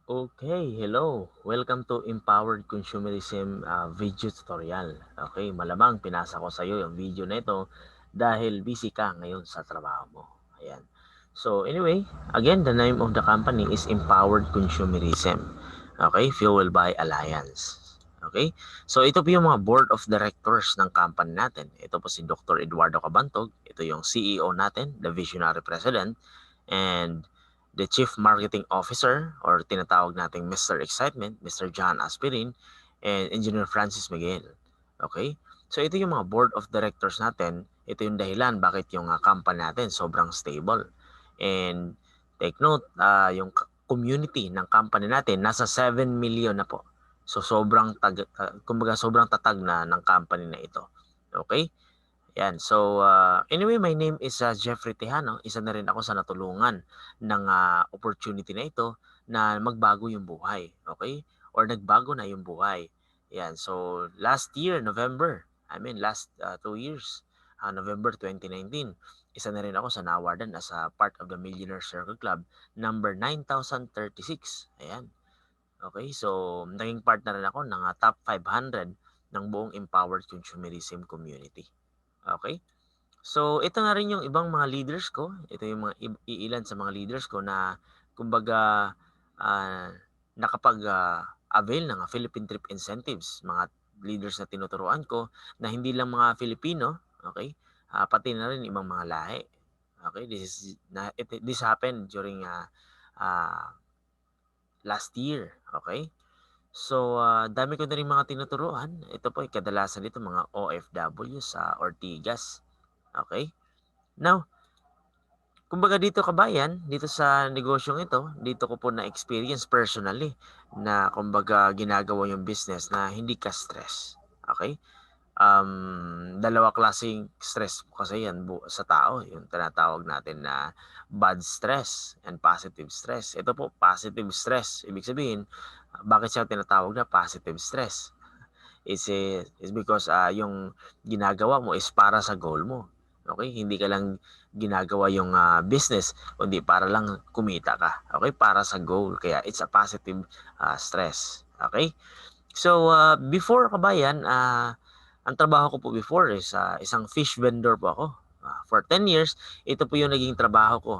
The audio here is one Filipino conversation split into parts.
Okay, hello. Welcome to Empowered Consumerism video tutorial. Okay, malamang pinasa ko sa iyo yung video na ito dahil busy ka ngayon sa trabaho mo. Ayan. So anyway, again, the name of the company is Empowered Consumerism. Okay, Fuel by Alliance. Okay? So ito po yung mga board of directors ng company natin. Ito po si Dr. Eduardo Cabantog. Ito yung CEO natin, the visionary president, and the Chief Marketing Officer or tinatawag nating Mr. Excitement, Mr. John Aspirin, and Engineer Francis Miguel. Okay? So ito yung mga board of directors natin. Ito yung dahilan bakit yung company natin sobrang stable. And take note, yung community ng company natin nasa 7 million na po. So kumbaga sobrang tatag na ng company na ito. Okay? Yan. So, anyway, my name is Jeffrey Tejano. Isa na rin ako sa natulungan ng opportunity na ito na magbago yung buhay. Okay? Or nagbago na yung buhay. Yan. So, last year, November, last 2 years, November 2019, isa na rin ako sa nawardan as a part of the Millionaire Circle Club, number 9,036. Ayan. Okay? So, naging part na rin ako ng top 500 ng buong empowered consumerism community. Okay? So, ito na rin yung ibang mga leaders ko. Ito yung mga iilan sa mga leaders ko na kumbaga nakapag-avail ng Philippine Trip Incentives. Mga leaders na tinuturuan ko na hindi lang mga Filipino, okay? Pati na rin ibang mga lahi. Okay? This happened during uh, last year, okay? So, dami ko na rin mga tinuturuan. Ito po, kadalasan dito mga OFW sa Ortigas. Okay? Now, kumbaga dito kabayan, dito sa negosyong ito, dito ko po na-experience personally na kumbaga ginagawa yung business na hindi ka stress. Okay? Dalawa klaseng stress kasi yan sa tao, yung tinatawag natin na bad stress and positive stress. Ito po, positive stress. Ibig sabihin, bakit siya tinatawag na positive stress? Is because yung ginagawa mo is para sa goal mo. Okay? Hindi ka lang ginagawa yung business, kundi para lang kumita ka. Okay? Para sa goal. Kaya it's a positive stress. Okay? So, before kabayan, ang trabaho ko po before is isang fish vendor po ako. For 10 years, ito po yung naging trabaho ko.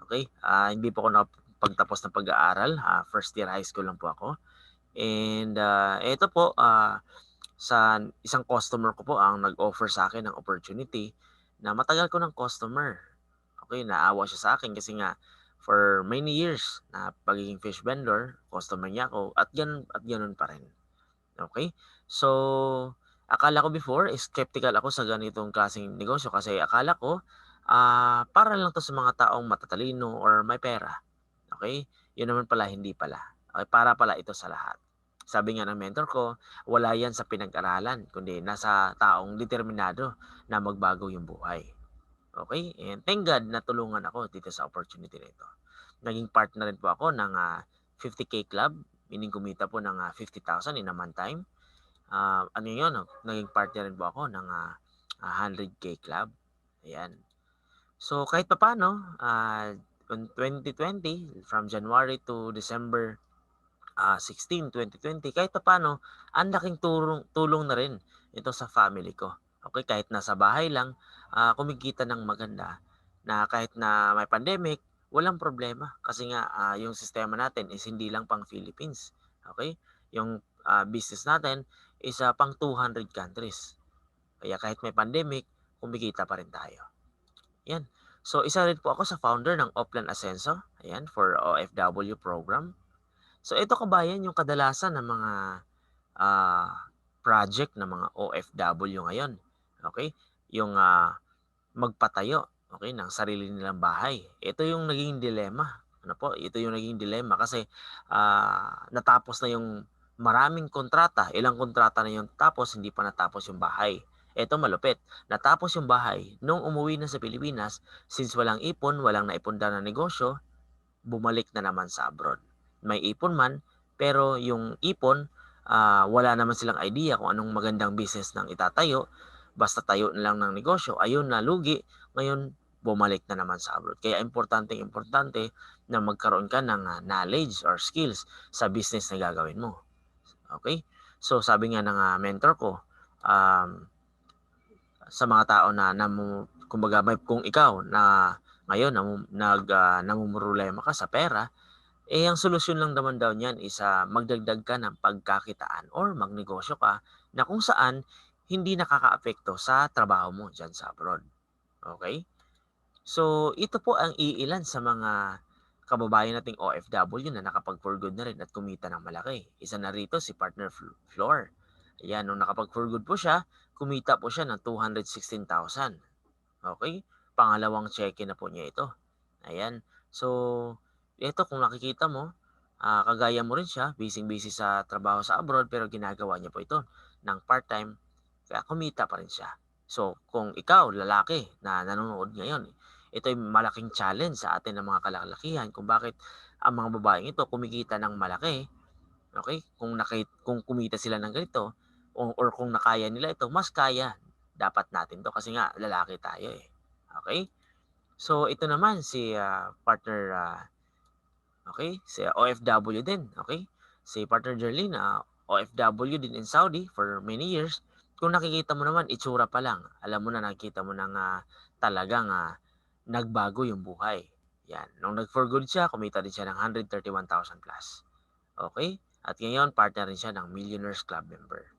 Okay? Hindi po ako nakapagtapos ng pag-aaral. First year high school lang po ako. And ito po, sa isang customer ko po ang nag-offer sa akin ng opportunity na matagal ko ng customer. Okay, naawa siya sa akin kasi nga for many years na pagiging fish vendor, customer niya ako at ganun pa rin. Okay? So, akala ko before, skeptical ako sa ganitong klaseng negosyo kasi akala ko para lang to sa mga taong matatalino or may pera. Okay? Yun naman pala, hindi pala. Okay, para pala ito sa lahat. Sabi nga ng mentor ko, wala yan sa pinag-aralan, kundi nasa taong determinado na magbago yung buhay. Okay? And thank God natulungan ako dito sa opportunity na ito. Naging partner rin po ako ng 50K Club, meaning kumita po ng 50,000 in a month time. Ano yun, naging partner rin po ako ng 100K Club. Ayan. So kahit papaano, on 2020, from January to December 16, 2020, kahit papaano, ang laking tulong na rin ito sa family ko. Okay, kahit nasa bahay lang, kumikita ng maganda na kahit na may pandemic, walang problema. Kasi nga, yung sistema natin is hindi lang pang Philippines. Okay? Yung business natin is pang 200 countries. Kaya kahit may pandemic, kumikita pa rin tayo. Yan. So, isa rin po ako sa founder ng Oplan Ascenso. Ayan, for OFW program. So, ito kabayan yung kadalasan ng mga project ng mga OFW ngayon. Okay? Yung magpatayo, okay, ng sarili nilang bahay. Ito yung naging dilema. Ano po? Ito yung naging dilema kasi natapos na yung maraming kontrata. Ilang kontrata na yung tapos, hindi pa natapos yung bahay. Ito malupit. Natapos yung bahay. Nung umuwi na sa Pilipinas, since walang ipon, walang naipunda na negosyo, bumalik na naman sa abroad. May ipon man, pero yung ipon, wala naman silang idea kung anong magandang business nang itatayo. Basta tayo na lang ng negosyo. Ayun, nalugi. Ngayon, bumalik na naman sa abroad. Kaya importante na magkaroon ka ng knowledge or skills sa business na gagawin mo. Okay? So sabi nga ng mentor ko, sa mga tao na kumbaga kung ikaw na ngayon namumroblema ka sa pera, ang solusyon lang naman daw niyan is magdagdag ka ng pagkakitaan or magnegosyo ka na kung saan hindi nakakaapekto sa trabaho mo diyan sa abroad. Okay? So, ito po ang iilan sa mga kababayan nating OFW na nakapag-for good na rin at kumita ng malaki. Isa na rito si partner Flor. Ayan, nung nakapag-for good po siya, kumita po siya ng 216,000. Okay? Pangalawang cheque na po niya ito. Ayan. So, ito kung nakikita mo, kagaya mo rin siya, busy-busy sa trabaho sa abroad pero ginagawa niya po ito ng part-time, kaya kumita pa rin siya. So, kung ikaw, lalaki na nanonood ngayon, ito ay malaking challenge sa atin ng mga kalalakihan kung bakit ang mga babaeng ito kumikita ng malaki. Okay? Kung kumita sila ng ganito or kung nakaya nila ito, mas kaya dapat natin to kasi nga lalaki tayo eh. Okay? So ito naman si partner okay, si OFW din, okay? Si partner Jerlyn OFW din in Saudi for many years. Kung nakikita mo naman itsura pa lang, alam mo na nakikita mo ng talagang nagbago yung buhay. Yan, nung nag-for good siya, kumita din siya ng 131,000 plus. Okay? At ngayon, partner rin siya ng Millionaires Club member.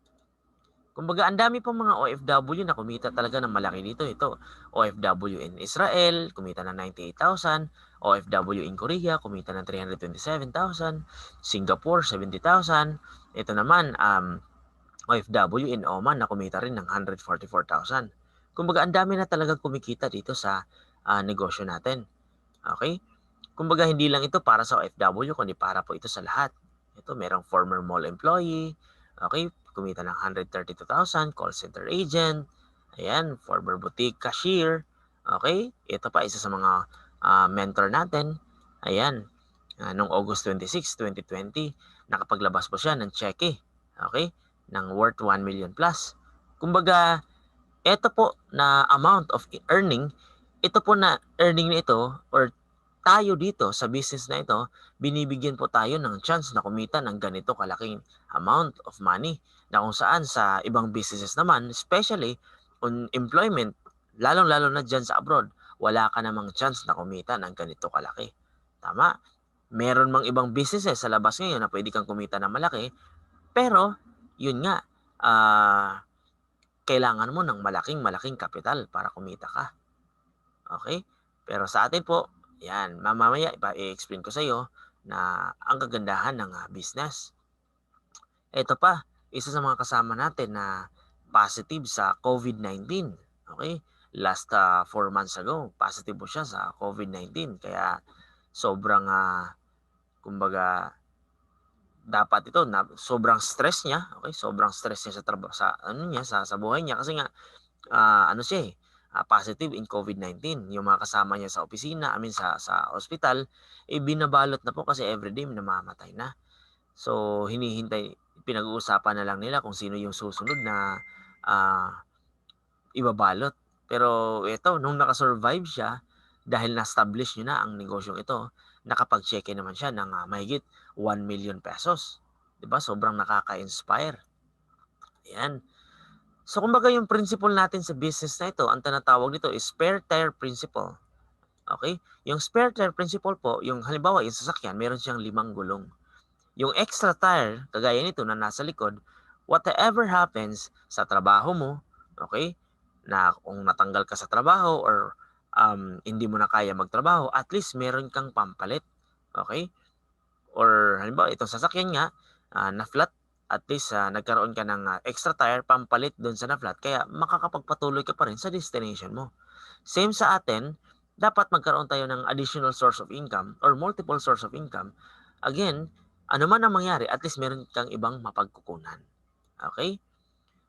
Kumbaga, ang dami pang mga OFW na kumita talaga ng malaki dito. Ito, OFW in Israel, kumita ng 98,000. OFW in Korea, kumita ng 327,000. Singapore, 70,000. Ito naman, OFW in Oman na kumita rin ng 144,000. Kumbaga, ang dami na talaga kumikita dito sa negosyo natin. Okay? Kumbaga, hindi lang ito para sa OFW, kundi para po ito sa lahat. Ito, merong former mall employee, okay, kumita ng 132,000, call center agent, ayan, former boutique cashier, okay, ito pa, isa sa mga mentor natin, ayan, noong August 26, 2020, nakapaglabas po siya ng cheque, okay, ng worth 1 million plus. Kumbaga, ito po na amount of earning, ito po na earning na ito or tayo dito sa business na ito, binibigyan po tayo ng chance na kumita ng ganito kalaking amount of money na kung saan sa ibang businesses naman, especially on employment, lalong-lalo na dyan sa abroad, wala ka namang chance na kumita ng ganito kalaki. Tama? Meron mang ibang businesses sa labas ngayon na pwede kang kumita ng malaki, pero yun nga, kailangan mo ng malaking kapital para kumita ka. Okay? Pero sa atin po, yan, mamaya i-explain ko sa iyo na ang kagandahan ng business. Ito pa, isa sa mga kasama natin na positive sa COVID-19. Okay? Last 4 months ago, positive po siya sa COVID-19. Kaya sobrang, kumbaga, dapat ito na sobrang stress niya, okay? Sobrang stress niya sa trabaho sa buhay niya kasi nga ano siya positive in COVID-19. Yung mga kasama niya sa opisina, sa ospital, binabalot na po kasi everyday namamatay na. So pinag-uusapan na lang nila kung sino yung susunod na ibabalot. Pero ito, nung nakasurvive siya, dahil na-establish niya na ang negosyong ito, nakapag-cheque naman siya ng mahigit 1 million pesos. 'Di ba? Sobrang nakaka-inspire. Ayan. So kumbaga yung principle natin sa business na ito, ang tinatawag nito is spare tire principle. Okay? Yung spare tire principle po, yung halimbawa yung sasakyan, meron siyang 5 gulong. Yung extra tire, kagaya nito na nasa likod, whatever happens sa trabaho mo, okay? Na kung natanggal ka sa trabaho or hindi mo na kaya magtrabaho, at least meron kang pampalit. Okay? Or halimbawa itong sasakyan nga na flat, at least nagkaroon ka ng extra tire pampalit doon sa na flat kaya makakapagpatuloy ka pa rin sa destination mo. Same sa atin, dapat magkaroon tayo ng additional source of income or multiple source of income. Again, ano man ang mangyari, at least meron kang ibang mapagkukunan. Okay?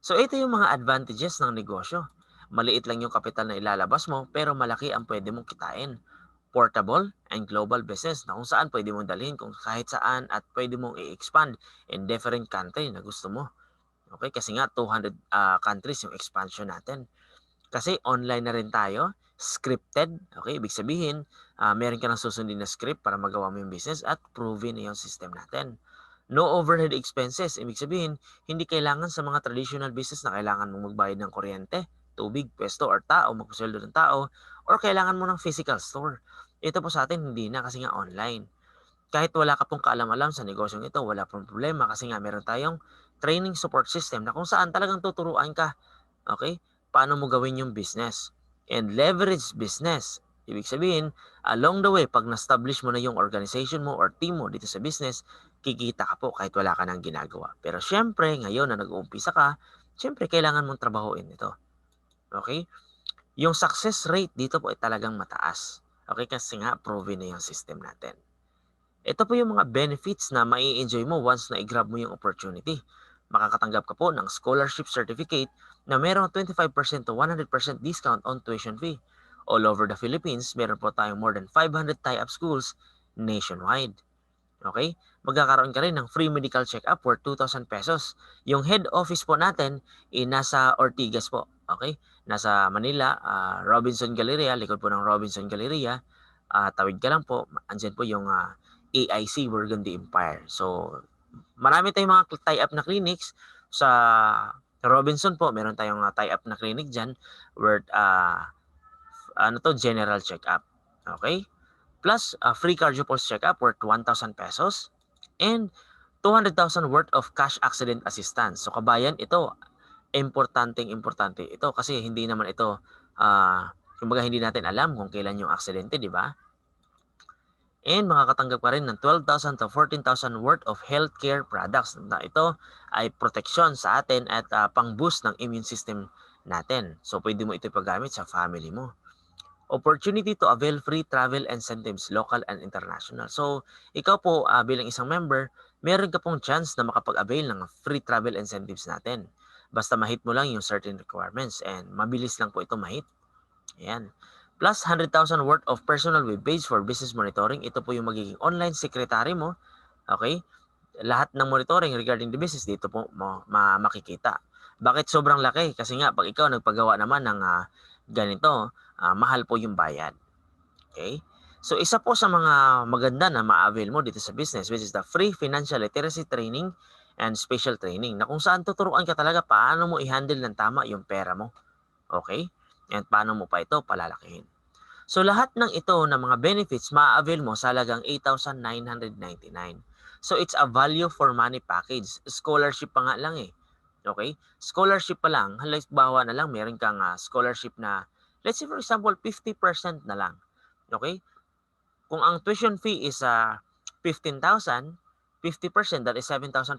So ito yung mga advantages ng negosyo. Maliit lang yung kapital na ilalabas mo pero malaki ang pwede mong kitain. Portable and global business na kung saan pwede mong dalhin kung kahit saan at pwede mong i-expand in different country na gusto mo. Okay? Kasi nga 200 countries yung expansion natin. Kasi online na rin tayo, scripted, okay? Ibig sabihin, Meron ka ng susundin na script para magawa mo yung business at proven na yung system natin. No overhead expenses. Ibig sabihin, hindi kailangan sa mga traditional business na kailangan mong magbayad ng kuryente, tubig, pwesto, or tao, magpasweldo ng tao, or kailangan mo ng physical store. Ito po sa atin, hindi na kasi nga online. Kahit wala ka pong kaalam-alam sa negosyong ito, wala pong problema kasi nga meron tayong training support system na kung saan talagang tuturuan ka, okay, paano mo gawin yung business. And leverage business. Ibig sabihin, along the way, pag na-establish mo na yung organization mo or team mo dito sa business, kikita ka po kahit wala ka nang ginagawa. Pero syempre, ngayon na nag-uumpisa ka, syempre, kailangan mong trabahuin ito. Okay? Yung success rate dito po ay talagang mataas. Okay? Kasi nga, proven na yung system natin. Ito po yung mga benefits na mai-enjoy mo once na i-grab mo yung opportunity. Makakatanggap ka po ng scholarship certificate na merong 25% to 100% discount on tuition fee. All over the Philippines, meron po tayong more than 500 tie-up schools nationwide. Okay? Magkakaroon ka rin ng free medical check-up worth 2,000 pesos. Yung head office po natin ay nasa Ortigas po. Okay? Nasa Manila, Robinson Galleria, likod po ng Robinson Galleria. Tawid ka lang po, andyan po yung AIC Burgundy Empire. So, marami tayong mga tie-up na clinics sa Robinson po. Meron tayong tie-up na clinic dyan worth general check-up. Okay? Plus, free cardio pulse check-up worth 1,000 pesos and 200,000 worth of cash accident assistance. So, kabayan, ito, importante ito kasi hindi naman ito, kumbaga hindi natin alam kung kailan yung aksidente, di ba? And makakatanggap ka rin ng 12,000 to 14,000 worth of healthcare products. Na ito ay protection sa atin at pang-boost ng immune system natin. So, pwede mo ito ipagamit sa family mo. Opportunity to avail free travel incentives, local and international. So, ikaw po bilang isang member, meron ka pong chance na makapag-avail ng free travel incentives natin. Basta mahit mo lang yung certain requirements and mabilis lang po ito mahit. Ayan. Plus 100,000 worth of personal web page for business monitoring. Ito po yung magiging online secretary mo. Okay? Lahat ng monitoring regarding the business dito po mo makikita. Bakit sobrang laki? Kasi nga pag ikaw nagpagawa naman ng ganito, mahal po yung bayad. Okay? So isa po sa mga maganda na ma-avail mo dito sa business which is the free financial literacy training and special training na kung saan tuturuan ka talaga paano mo i-handle ng tama yung pera mo. Okay? And paano mo pa ito palalakihin. So lahat ng ito na mga benefits ma-avail mo sa halagang 8,999. So it's a value for money package. Scholarship pa nga lang eh. Okay? Scholarship pa lang, halimbawa na lang meron kang scholarship na, let's say for example, 50% na lang. Okay? Kung ang tuition fee is 15,000, 50% that is 7,500.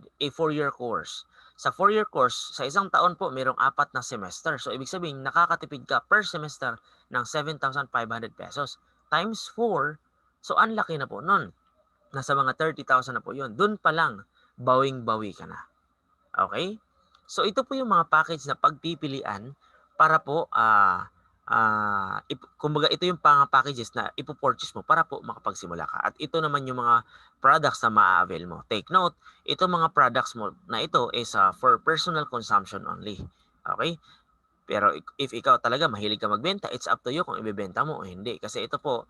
A 4-year course. Sa 4-year course, sa isang taon po, mayroong 4 na semester. So, ibig sabihin, nakakatipid ka per semester ng 7,500 pesos. Times 4, so ang laki na po nun. Nasa mga 30,000 na po yun. Dun pa lang, bawing-bawi ka na. Okay? So, ito po yung mga package na pagpipilian para po, kumbaga ito yung packages na ipo-purchase mo para po makapagsimula ka. At ito naman yung mga products na ma-avail mo. Take note, ito mga products mo na ito is for personal consumption only. Okay? Pero if ikaw talaga mahilig ka magbenta, it's up to you kung ibebenta mo o hindi. Kasi ito po,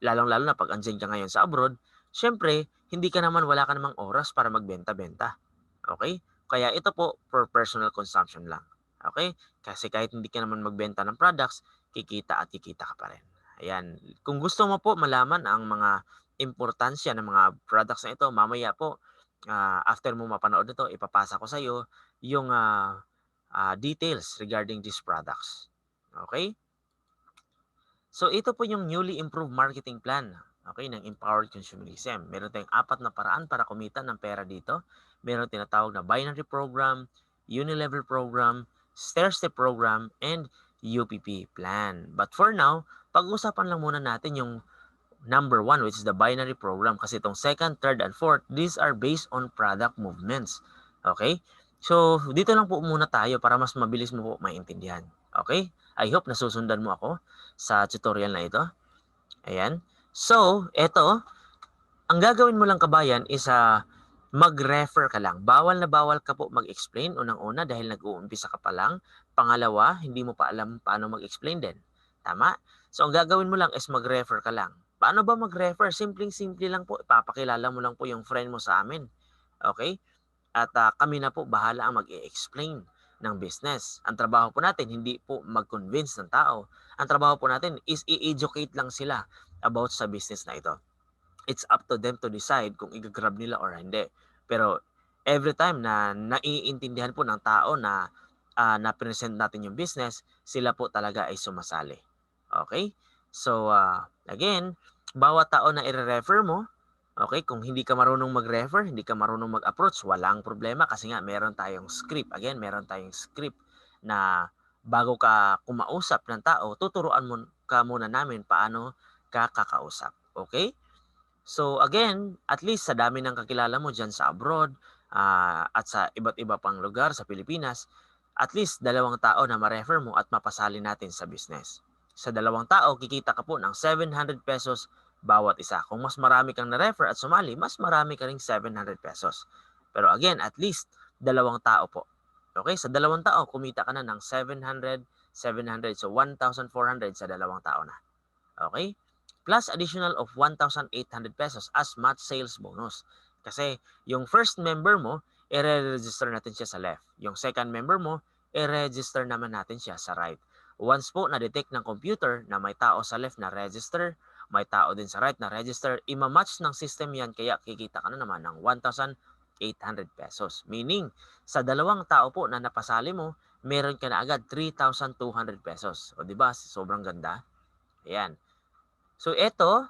lalong-lalo na pag andyan ka ngayon sa abroad, syempre, hindi ka naman, wala ka namang oras para magbenta-benta. Okay? Kaya ito po for personal consumption lang. Okay? Kasi kahit hindi ka naman magbenta ng products, kikita at kikita ka pa rin. Ayan. Kung gusto mo po malaman ang mga importansya ng mga products na ito, mamaya po, after mo mapanood ito, ipapasa ko sa iyo yung details regarding these products. Okay? So ito po yung newly improved marketing plan, okay, ng Empowered Consumerism. Meron tayong 4 na paraan para kumita ng pera dito. Meron tinatawag na binary program, unilevel program, stair-step program, and UPP plan. But for now, pag-usapan lang muna natin yung number 1, which is the binary program, kasi itong second, third, and fourth, these are based on product movements. Okay? So, dito lang po muna tayo para mas mabilis mo po maintindihan. Okay? I hope nasusundan mo ako sa tutorial na ito. Ayan. So, eto, ang gagawin mo lang kabayan is mag-refer ka lang. Bawal na bawal ka po mag-explain unang-una dahil nag-uumpisa ka pa lang. Pangalawa, hindi mo pa alam paano mag-explain din. Tama? So, ang gagawin mo lang is mag-refer ka lang. Paano ba mag-refer? Simpleng-simple lang po. Ipapakilala mo lang po yung friend mo sa amin. Okay? At kami na po bahala ang mag-e-explain ng business. Ang trabaho po natin, hindi po mag-convince ng tao. Ang trabaho po natin is i-educate lang sila about sa business na ito. It's up to them to decide kung i-grab nila or hindi. Pero every time na naiintindihan po ng tao na na-present natin yung business, sila po talaga ay sumasali. Okay? So, again, bawat tao na i-refer mo, okay, kung hindi ka marunong mag-refer, hindi ka marunong mag-approach, walang problema kasi nga meron tayong script. Again, meron tayong script na bago ka kumausap ng tao, tuturuan mo ka muna namin paano ka kakausap. Okay? So again, at least sa dami ng kakilala mo diyan sa abroad, at sa iba't iba pang lugar sa Pilipinas, at least 2 tao na ma-refer mo at mapasali natin sa business. Sa 2 tao, kikita ka po ng ₱700 bawat isa. Kung mas marami kang na-refer at sumali, mas marami ka ring ₱700. Pero again, at least 2 tao po. Okay? Sa 2 tao, kumita ka na ng 700. So 1,400 sa 2 tao na. Okay? Plus additional of ₱1,800 as match sales bonus. Kasi yung first member mo, i-re-register natin siya sa left. Yung second member mo, i-register naman natin siya sa right. Once po na-detect ng computer na may tao sa left na register, may tao din sa right na register, ima-match ng system yan kaya kikita ka na naman ng ₱1,800. Meaning, sa 2 tao po na napasali mo, meron ka na agad ₱3,200. O di ba? Sobrang ganda. Ayan. So ito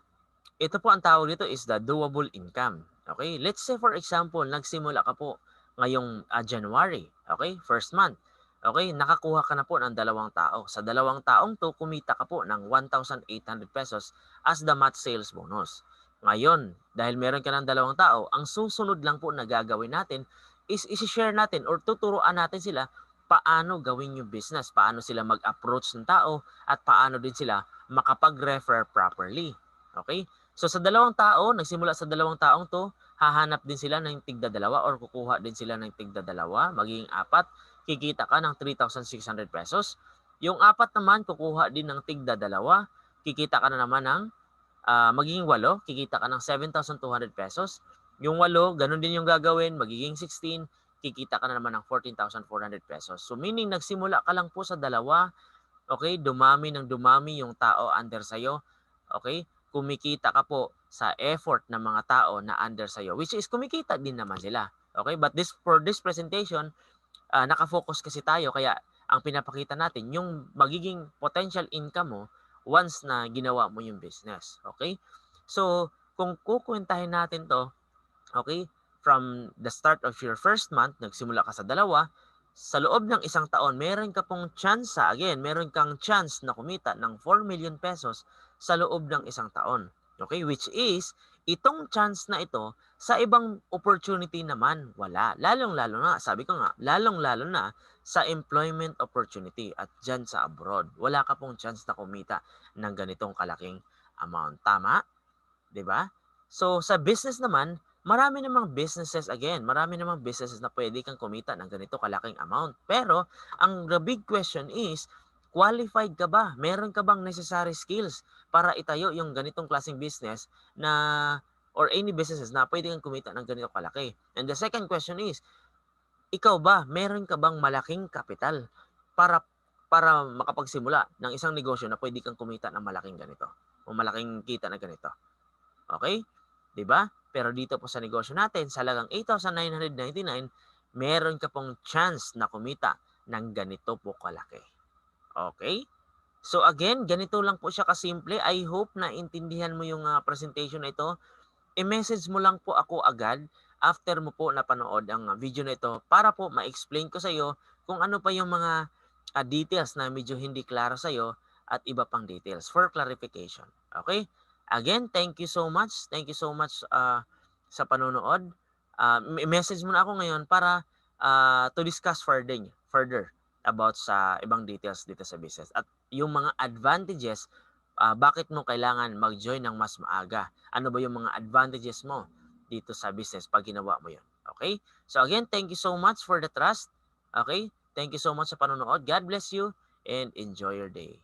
po ang tawag dito is the doable income. Okay? Let's say for example, nagsimula ka po ngayong January, okay? First month. Okay, nakakuha ka na po ng 2 tao. Sa 2 taong to, kumita ka po ng ₱1,800 as the match sales bonus. Ngayon, dahil meron ka ng 2 tao, ang susunod lang po na gagawin natin is isi-share natin or tuturuan natin sila paano gawin yung business, paano sila mag-approach ng tao, at paano din sila makapag-refer properly. Okay? So sa 2 tao, nagsimula sa 2 taong to, hahanap din sila ng tigda-dalawa or kukuha din sila ng tigda-dalawa, magiging 4, kikita ka ng ₱3,600. Yung 4 naman, kukuha din ng tigda-dalawa, kikita ka na naman ng magiging 8, kikita ka ng ₱7,200. Yung 8, ganun din yung gagawin, magiging 16, kikita ka na naman ng ₱14,400. So meaning, nagsimula ka lang po sa 2, okay, dumami ng dumami yung tao under sa'yo, okay? Kumikita ka po sa effort ng mga tao na under sa'yo, which is kumikita din naman sila, okay? But for this presentation, naka-focus kasi tayo kaya ang pinapakita natin yung magiging potential income mo once na ginawa mo yung business, okay? So, kung kukuwentahin natin 'to, okay, from the start of your first month, nagsimula ka sa 2, sa loob ng 1 taon, meron ka pong chance, again, meron kang chance na kumita ng ₱4,000,000 sa loob ng 1 taon. Okay, which is, itong chance na ito, sa ibang opportunity naman, wala. Lalong-lalo na, sabi ko nga, lalong-lalo na sa employment opportunity at dyan sa abroad. Wala ka pong chance na kumita ng ganitong kalaking amount. Tama? 'Di ba? So sa business naman, marami namang businesses na pwede kang kumita ng ganito kalaking amount. Pero ang the big question is, qualified ka ba? Meron ka bang necessary skills para itayo yung ganitong klaseng business na or any businesses na pwede kang kumita ng ganito kalaki? And the second question is, ikaw ba, meron ka bang malaking kapital para para makapagsimula ng isang negosyo na pwede kang kumita ng malaking ganito o malaking kita na ganito? Okay, 'di ba? Pero dito po sa negosyo natin sa halagang 8,999, meron ka pong chance na kumita ng ganito po kalaki. Okay. So again, ganito lang po siya kasimple. I hope na intindihan mo yung presentation na ito. I-message mo lang po ako agad after mo po napanood ang video na ito para po ma-explain ko sa iyo kung ano pa yung mga details na medyo hindi klaro sa iyo at iba pang details for clarification. Okay? Again, thank you so much. Thank you so much sa panonood. Message mo na ako ngayon para to discuss further about sa ibang details dito sa business at yung mga advantages, bakit mo kailangan mag-join ng mas maaga. Ano ba yung mga advantages mo dito sa business pag ginawa mo yun. Okay? So again, thank you so much for the trust. Okay? Thank you so much sa panonood. God bless you and enjoy your day.